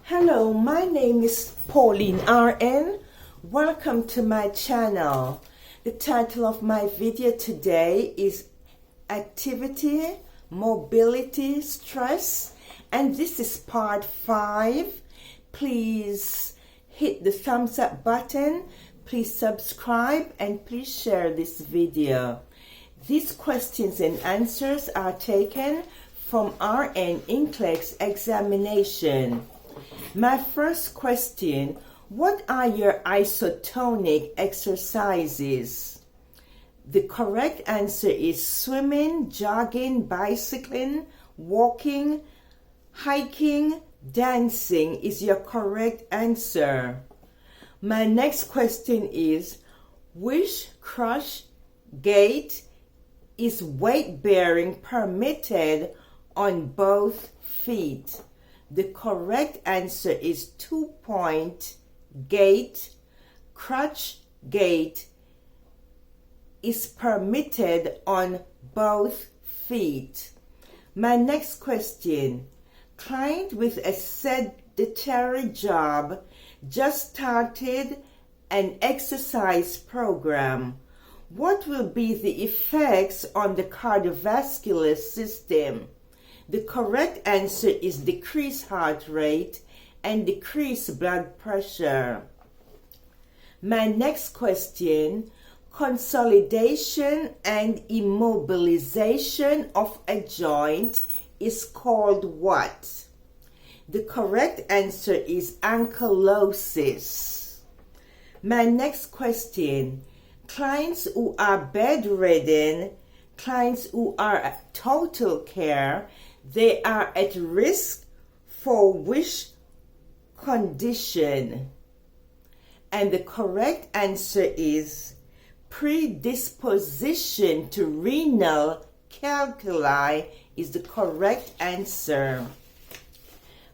Hello, my name is Pauline RN. Welcome to my channel. The title of my video today is Activity, Mobility, Stress, and this is part 5. Please hit the thumbs up button, please subscribe, and please share this video. These questions and answers are taken from RN Nclex examination. My first question, what are your isotonic exercises? The correct answer is swimming, jogging, bicycling, walking, hiking, dancing is your correct answer. My next question is, which crush GAIT is weight bearing permitted on both feet? The correct answer is 2-point GAIT. Crutch GAIT is permitted on both feet. My next question. Client with a sedentary job just started an exercise program. What will be the effects on the cardiovascular system? The correct answer is decreased heart rate and decreased blood pressure. My next question, consolidation and immobilization of a joint is called what? The correct answer is ankylosis. My next question, clients who are bedridden, clients who are at total care, they are at risk for which condition? And the correct answer is predisposition to renal calculi is the correct answer.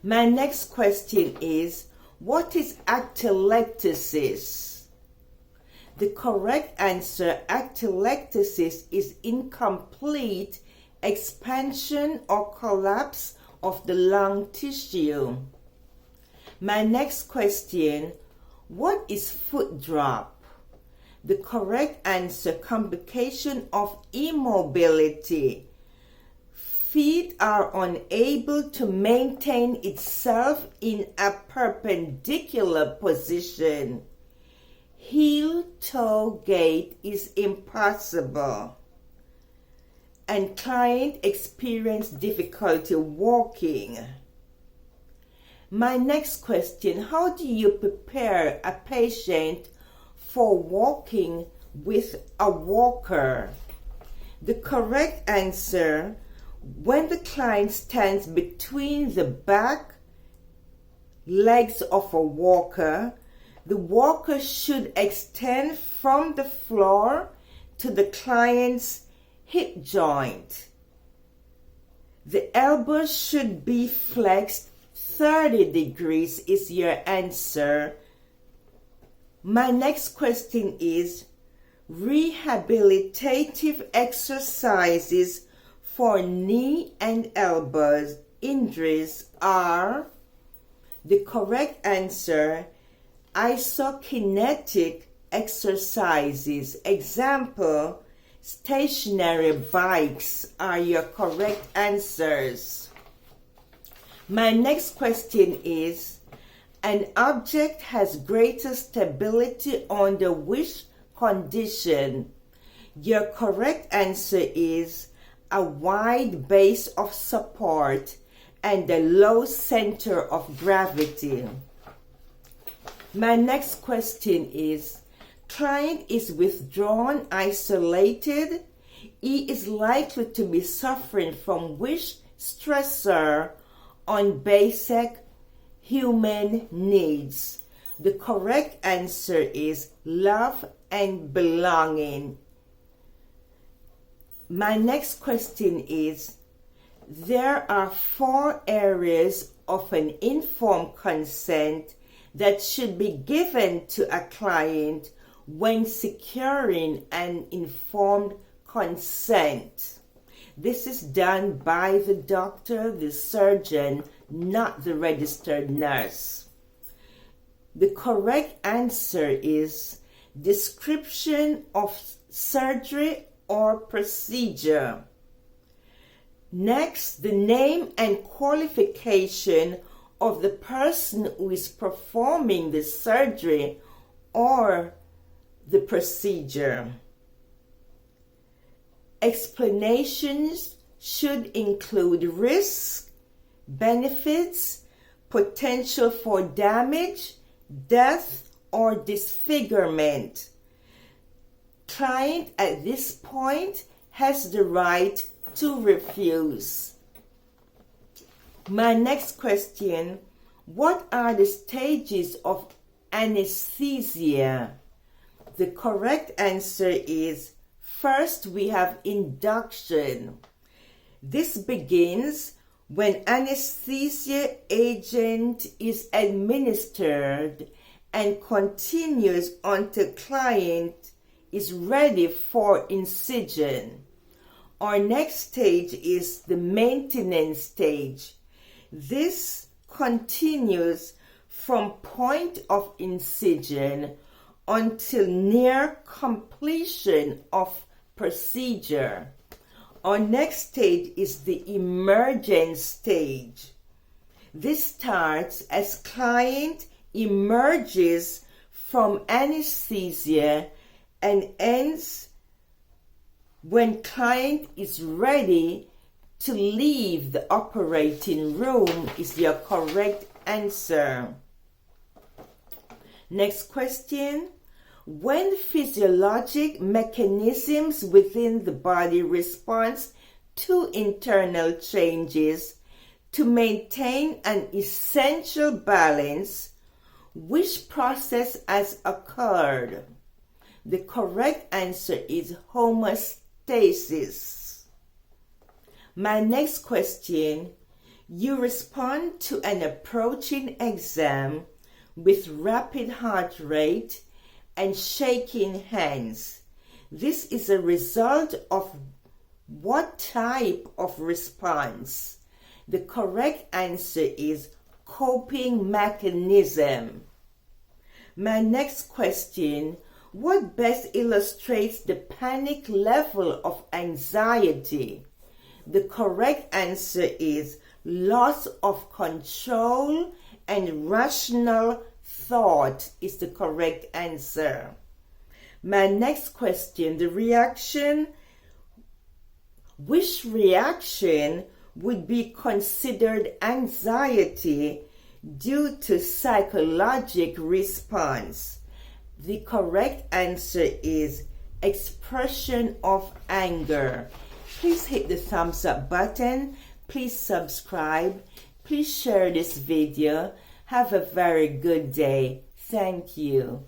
My next question is, what is atelectasis? The correct answer, atelectasis, is incomplete expansion or collapse of the lung tissue. My next question, what is foot drop? The correct answer, complication of immobility. Feet are unable to maintain itself in a perpendicular position. Heel-toe gait is impossible. And client experienced difficulty walking. My next question, how do you prepare a patient for walking with a walker? The correct answer, when the client stands between the back legs of a walker, the walker should extend from the floor to the client's hip joint. The elbows should be flexed 30 degrees is your answer. My next question is, rehabilitative exercises for knee and elbows injuries are? The correct answer, isokinetic exercises. Example, stationary bikes are your correct answers. My next question is, an object has greater stability under which condition? Your correct answer is a wide base of support and a low center of gravity. My next question is, client is withdrawn, isolated. He is likely to be suffering from which stressor on basic human needs? The correct answer is love and belonging. My next question is, there are 4 areas of an informed consent that should be given to a client when securing an informed consent. This is done by the doctor, the surgeon, not the registered nurse. The correct answer is description of surgery or procedure. Next, the name and qualification of the person who is performing the surgery or the procedure. Explanations should include risks, benefits, potential for damage, death, or disfigurement. Client at this point has the right to refuse. My next question, what are the stages of anesthesia? The correct answer is, first we have induction. This begins when anesthesia agent is administered and continues until client is ready for incision. Our next stage is the maintenance stage. This continues from point of incision until near completion of procedure. Our next stage is the emergence stage. This starts as client emerges from anesthesia and ends when client is ready to leave the operating room is your correct answer. Next question. When physiologic mechanisms within the body respond to internal changes to maintain an essential balance, which process has occurred? The correct answer is homeostasis. My next question, you respond to an approaching exam with rapid heart rate and shaking hands. This is a result of what type of response? The correct answer is coping mechanism. My next question, what best illustrates the panic level of anxiety? The correct answer is loss of control and rational thought is the correct answer. My next question, the reaction. Which reaction would be considered anxiety due to psychologic response? The correct answer is expression of anger. Please hit the thumbs up button. Please subscribe. Please share this video. Have a very good day. Thank you.